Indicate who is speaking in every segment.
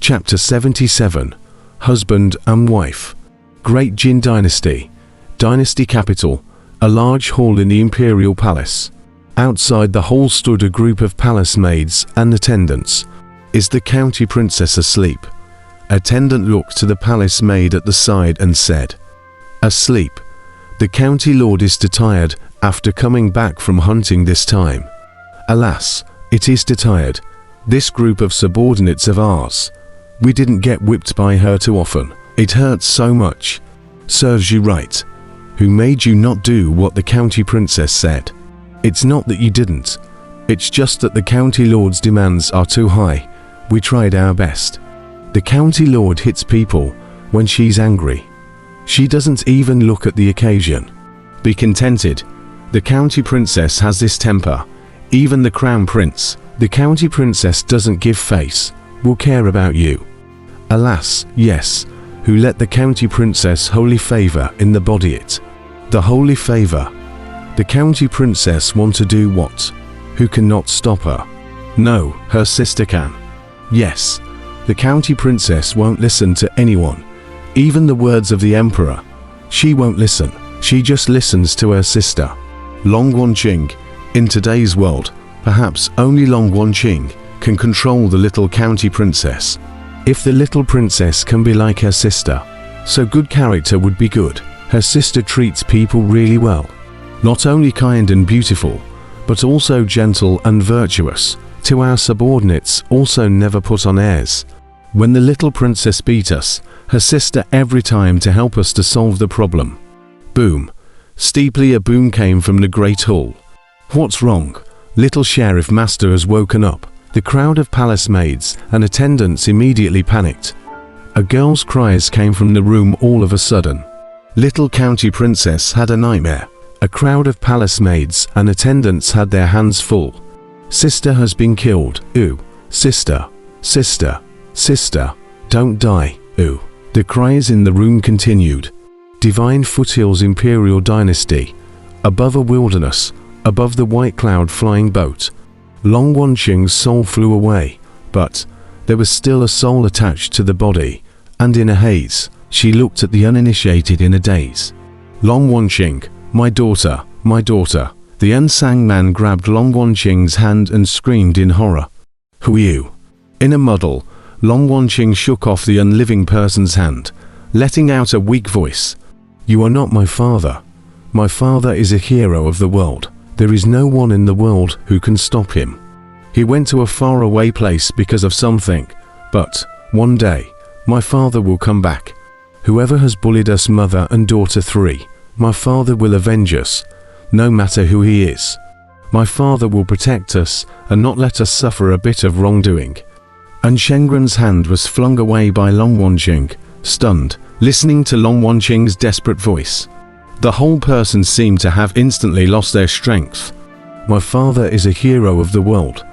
Speaker 1: Chapter 77. Husband and Wife. Great Jin Dynasty. Dynasty capital. A large hall in the imperial palace. Outside the hall stood a group of palace maids and attendants. Is the county princess asleep? Attendant looked to the palace maid at the side and said, "Asleep. The county lord is tired after coming back from hunting this time." "Alas, it is tired. This group of subordinates of ours. We didn't get whipped by her too often. It hurts so much." "Serves you right. Who made you not do what the county princess said?" "It's not that you didn't. It's just that the county lord's demands are too high. We tried our best. The county lord hits people when she's angry. She doesn't even look at the occasion." "Be contented. The county princess has this temper. Even the crown prince, the county princess doesn't give face, will care about you." "Alas, yes. Who let the county princess holy favor in the body it? The holy favor. The county princess want to do what? Who cannot stop her? No, her sister can. Yes, the county princess won't listen to anyone. Even the words of the emperor. She won't listen. She just listens to her sister. Long Wanqing. In today's world, perhaps only Long Wanqing can control the little county princess. If the little princess can be like her sister, so good character would be good. Her sister treats people really well. Not only kind and beautiful, but also gentle and virtuous. To our subordinates also never put on airs. When the little princess beat us, her sister every time to help us to solve the problem." Boom. Steeply a boom came from the great hall. "What's wrong? Little sheriff master has woken up." The crowd of palace maids and attendants immediately panicked. A girl's cries came from the room all of a sudden. Little county princess had a nightmare. A crowd of palace maids and attendants had their hands full. "Sister has been killed. Ooh. Sister. Sister. Sister. Don't die. Ooh." The cries in the room continued. Divine foothills imperial dynasty. Above a wilderness, above the white cloud flying boat. Long Wanqing's soul flew away, but there was still a soul attached to the body, and in a haze, she looked at the uninitiated in a daze. "Long Wanqing, my daughter, my daughter." The unsang man grabbed Long Wanqing's hand and screamed in horror. "Who are you?" In a muddle, Long Wanqing shook off the unliving person's hand, letting out a weak voice. "You are not my father. My father is a hero of the world. There is no one in the world who can stop him. He went to a faraway place because of something, but one day, my father will come back. Whoever has bullied us mother and daughter three, my father will avenge us, no matter who he is. My father will protect us and not let us suffer a bit of wrongdoing." And Shengren's hand was flung away by Long Wanqing, stunned, listening to Long Wanqing's desperate voice. The whole person seemed to have instantly lost their strength. "My father is a hero of the world.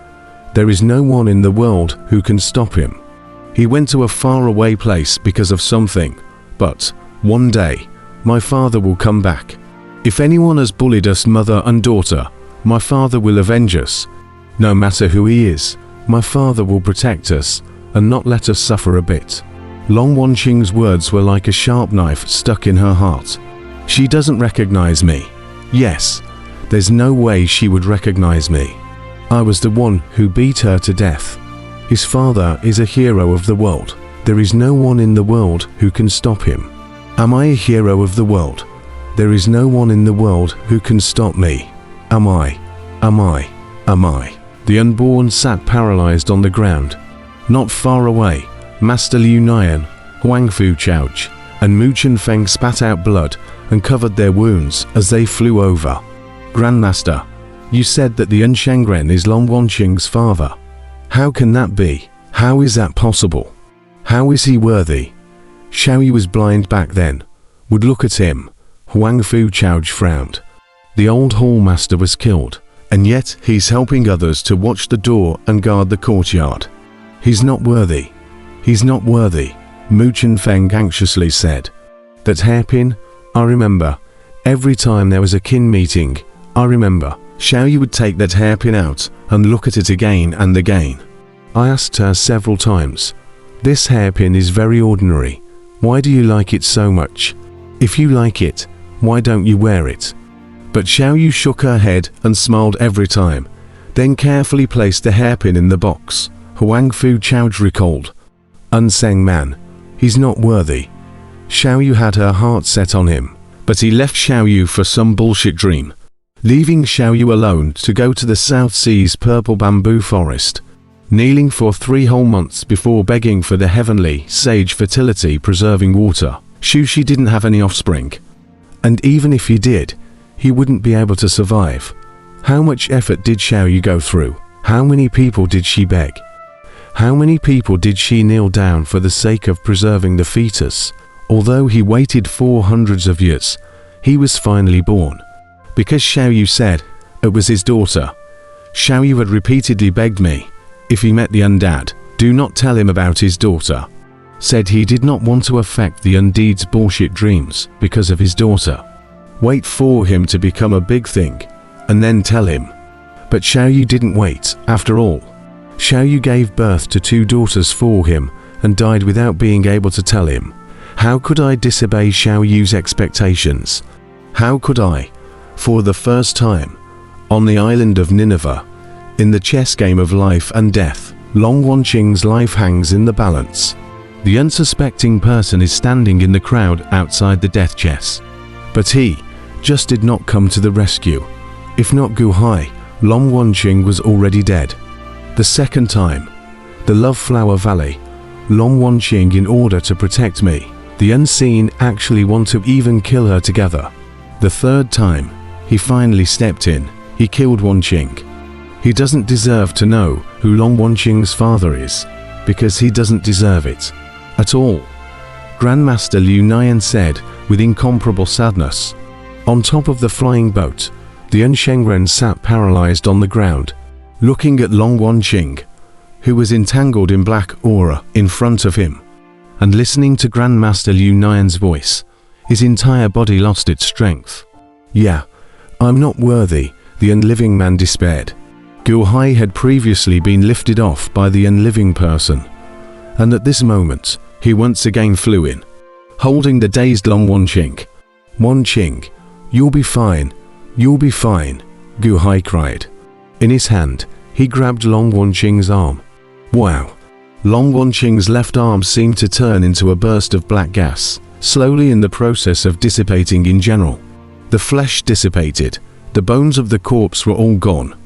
Speaker 1: There is no one in the world who can stop him. He went to a faraway place because of something, but one day, my father will come back. If anyone has bullied us mother and daughter, my father will avenge us. No matter who he is, my father will protect us and not let us suffer a bit." Long Wanqing's words were like a sharp knife stuck in her heart. She doesn't recognize me. Yes, there's no way she would recognize me. I was the one who beat her to death. His father is a hero of the world. There is no one in the world who can stop him. Am I a hero of the world? There is no one in the world who can stop me. Am I? Am I? Am I? The unborn sat paralyzed on the ground. Not far away, Master Liu Nian, Huang Fu Chouch, and Mu Chunfeng spat out blood and covered their wounds as they flew over. "Grandmaster, you said that the Unshengren is Long Wanqing's father. How can that be? How is that possible? How is he worthy?" Xiaoyi was blind back then. Would look at him. Huang Fu Chouch frowned. The old hall master was killed, and yet he's helping others to watch the door and guard the courtyard. He's not worthy. He's not worthy, Mu Chunfeng anxiously said. That hairpin? I remember. Every time there was a kin meeting, I remember. Xiaoyi would take that hairpin out and look at it again and again. I asked her several times, This hairpin is very ordinary. Why do you like it so much? If you like it, why don't you wear it? But Xiao Yu shook her head and smiled every time, then carefully placed the hairpin in the box. Huang Fu Chaoji recalled. Unseng man. He's not worthy. Xiao Yu had her heart set on him, but he left Xiao Yu for some bullshit dream, leaving Xiao Yu alone to go to the South Sea's purple bamboo forest, kneeling for 3 whole months before begging for the heavenly, sage fertility-preserving water. Shushi didn't have any offspring, and even if he did, he wouldn't be able to survive. How much effort did Xiao Yu go through? How many people did she beg? How many people did she kneel down for the sake of preserving the fetus? Although he waited 400 of years, he was finally born. Because Xiao Yu said it was his daughter. Xiao Yu had repeatedly begged me, if he met the Undad, do not tell him about his daughter. Said he did not want to affect the Undead's bullshit dreams because of his daughter. Wait for him to become a big thing, and then tell him. But Xiao Yu didn't wait, after all. Xiao Yu gave birth to 2 daughters for him, and died without being able to tell him. How could I disobey Xiao Yu's expectations? How could I? For the first time, on the island of Nineveh, in the chess game of life and death, Long Wanqing's life hangs in the balance. The unsuspecting person is standing in the crowd outside the death chess. But he just did not come to the rescue. If not Gu Hai, Long Wanqing was already dead. The second time, the Love Flower Valley, Long Wanqing, in order to protect me, the unseen, actually want to even kill her together. The third time, he finally stepped in. He killed Wanqing. He doesn't deserve to know who Long Wanqing's father is, because he doesn't deserve it at all. Grandmaster Liu Nian said with incomparable sadness. On top of the flying boat, the Unshengren sat paralyzed on the ground, looking at Long Wanqing, who was entangled in black aura in front of him, and listening to Grandmaster Liu Nian's voice. His entire body lost its strength. Yeah, I'm not worthy, the unliving man despaired. Gu Hai had previously been lifted off by the unliving person, and at this moment, he once again flew in, holding the dazed Long Wanqing. Wanqing, you'll be fine, you'll be fine, Gu Hai cried. In his hand, he grabbed Long Wanqing's arm. Wow! Long Wanqing's left arm seemed to turn into a burst of black gas, slowly in the process of dissipating in general. The flesh dissipated, the bones of the corpse were all gone.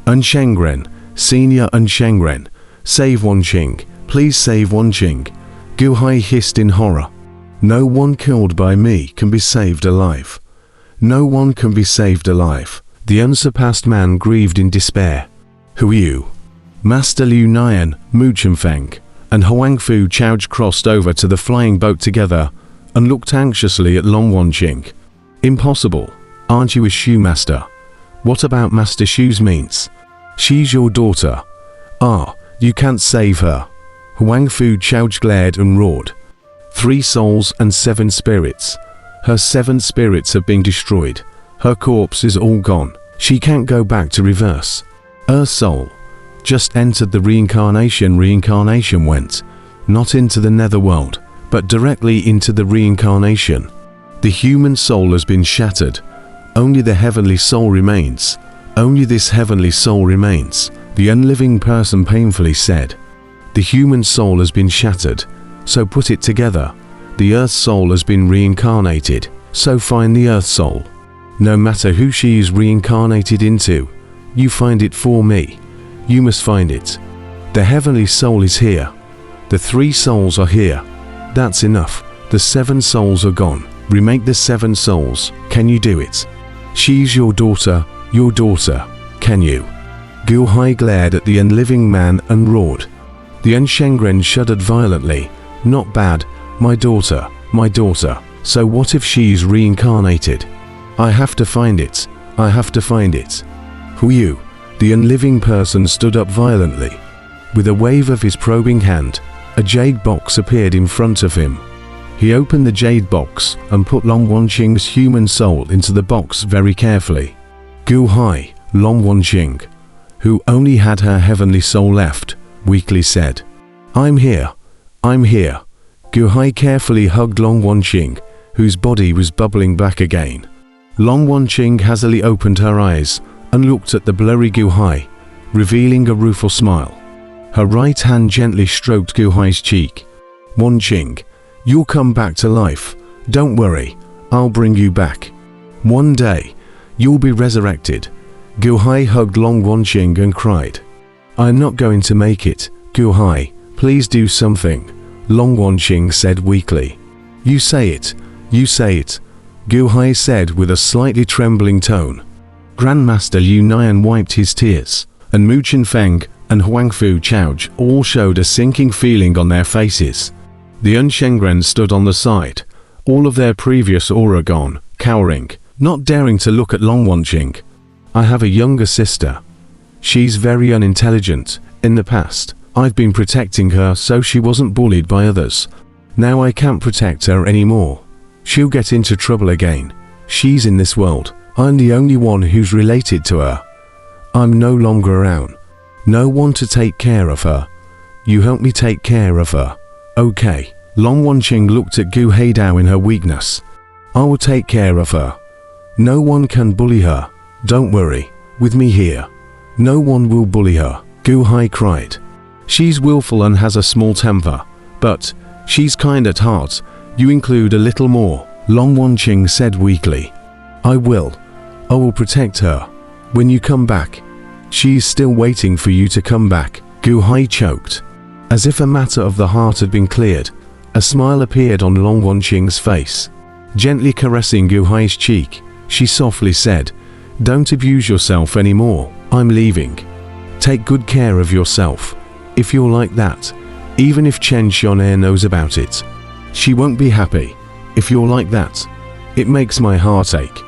Speaker 1: Unshengren, Senior Unshengren, save Wanqing, please save Wanqing, Gu Hai hissed in horror. No one killed by me can be saved alive. No one can be saved alive. The unsurpassed man grieved in despair. Who are you? Master Liu Nian, Mu Chunfeng, and Huang Fu Chaoji crossed over to the flying boat together and looked anxiously at Long Wanqing. Impossible. Aren't you a shoe master? What about Master Shu's means? She's your daughter. Ah, you can't save her. Huang Fu Chaoji glared and roared. 3 souls and 7 spirits. Her 7 spirits have been destroyed. Her corpse is all gone. She can't go back to reverse. Her soul just entered the reincarnation. Reincarnation went, not into the netherworld, but directly into the reincarnation. The human soul has been shattered. Only the heavenly soul remains. Only this heavenly soul remains, the unliving person painfully said. The human soul has been shattered, so put it together. The earth soul has been reincarnated, so find the earth soul. No matter who she is reincarnated into, you find it for me. You must find it. The heavenly soul is here. The 3 souls are here. That's enough. The 7 souls are gone. Remake the 7 souls. Can you do it? She's your daughter. Can you? Gu Hai glared at the unliving man and roared. The Unshengren shuddered violently. Not bad, my daughter. So what if she's reincarnated? I have to find it. I have to find it. Who you? The unliving person stood up violently. With a wave of his probing hand, a jade box appeared in front of him. He opened the jade box and put Long Wanqing's human soul into the box very carefully. Gu Hai, Long Wanqing, who only had her heavenly soul left, weakly said, I'm here. I'm here. Gu Hai carefully hugged Long Wanqing, whose body was bubbling back again. Long Wanqing hazily opened her eyes and looked at the blurry Gu Hai, revealing a rueful smile. Her right hand gently stroked Gu Hai's cheek. Wanqing, you'll come back to life. Don't worry, I'll bring you back. One day, you'll be resurrected. Gu Hai hugged Long Wanqing and cried. I'm not going to make it, Gu Hai, please do something, Long Wanqing said weakly. You say it, Gu Hai said with a slightly trembling tone. Grandmaster Yu Nian wiped his tears, and Mu Qinfeng and Huangfu Chaoj all showed a sinking feeling on their faces. The Unshengren stood on the side, all of their previous aura gone, cowering, not daring to look at Long Wanqing. I have a younger sister. She's very unintelligent. In the past, I've been protecting her so she wasn't bullied by others. Now I can't protect her anymore. She'll get into trouble again. She's in this world. I'm the only one who's related to her. I'm no longer around. No one to take care of her. You help me take care of her. Okay. Long Wanqing looked at Gu Haidao in her weakness. I will take care of her. No one can bully her. Don't worry. With me here, no one will bully her, Gu Hai cried. She's willful and has a small temper, but she's kind at heart. You include a little more, Long Wanqing said weakly. I will protect her. When you come back. She's still waiting for you to come back, Gu Hai choked. As if a matter of the heart had been cleared, a smile appeared on Long Wanqing's face. Gently caressing Gu Hai's cheek, she softly said, Don't abuse yourself anymore, I'm leaving. Take good care of yourself. If you're like that, even if Chen Xiaonair knows about it, she won't be happy. If you're like that, it makes my heart ache.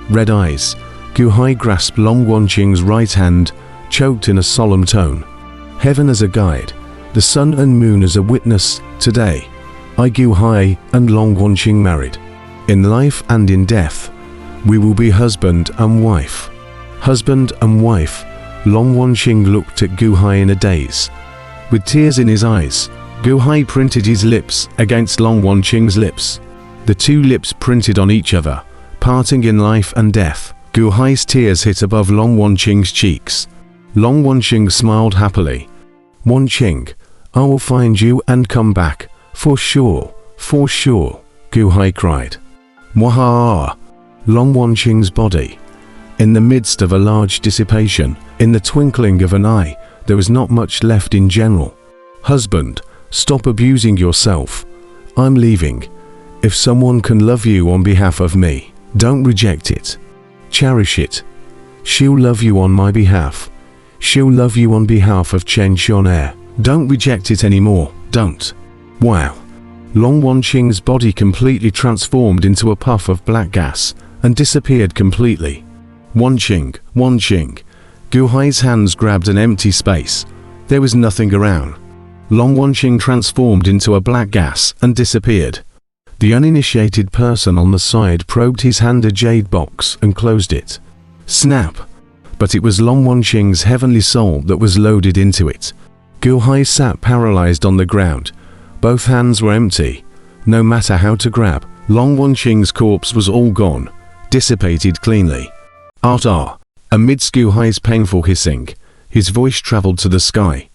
Speaker 1: Red eyes, Gu Hai grasped Long Wanqing's right hand, choked in a solemn tone. Heaven as a guide, the sun and moon as a witness, today, I Gu Hai and Long Wanqing married. In life and in death, we will be husband and wife. Husband and wife, Long Wanqing looked at Gu Hai in a daze. With tears in his eyes, Gu Hai printed his lips against Long Wanqing's lips. The two lips printed on each other, parting in life and death. Gu Hai's tears hit above Long Wanqing's cheeks. Long Wanqing smiled happily. Wanqing, I will find you and come back, for sure, Gu Hai cried. Waha! Long Wanqing's body. In the midst of a large dissipation, in the twinkling of an eye, there was not much left in general. Husband, stop abusing yourself. I'm leaving. If someone can love you on behalf of me, don't reject it. Cherish it. She'll love you on my behalf. She'll love you on behalf of Chen Xiaonair. Don't reject it anymore, don't. Wow. Long Wanqing's body completely transformed into a puff of black gas and disappeared completely. Wanqing. Gu Hai's hands grabbed an empty space. There was nothing around. Long Wanqing transformed into a black gas and disappeared. The uninitiated person on the side probed his hand a jade box and closed it. Snap! But it was Long Wanqing's heavenly soul that was loaded into it. Gu Hai sat paralyzed on the ground. Both hands were empty. No matter how to grab, Long Wanqing's corpse was all gone, dissipated cleanly. Amidst Gu Hai's painful hissing, his voice traveled to the sky.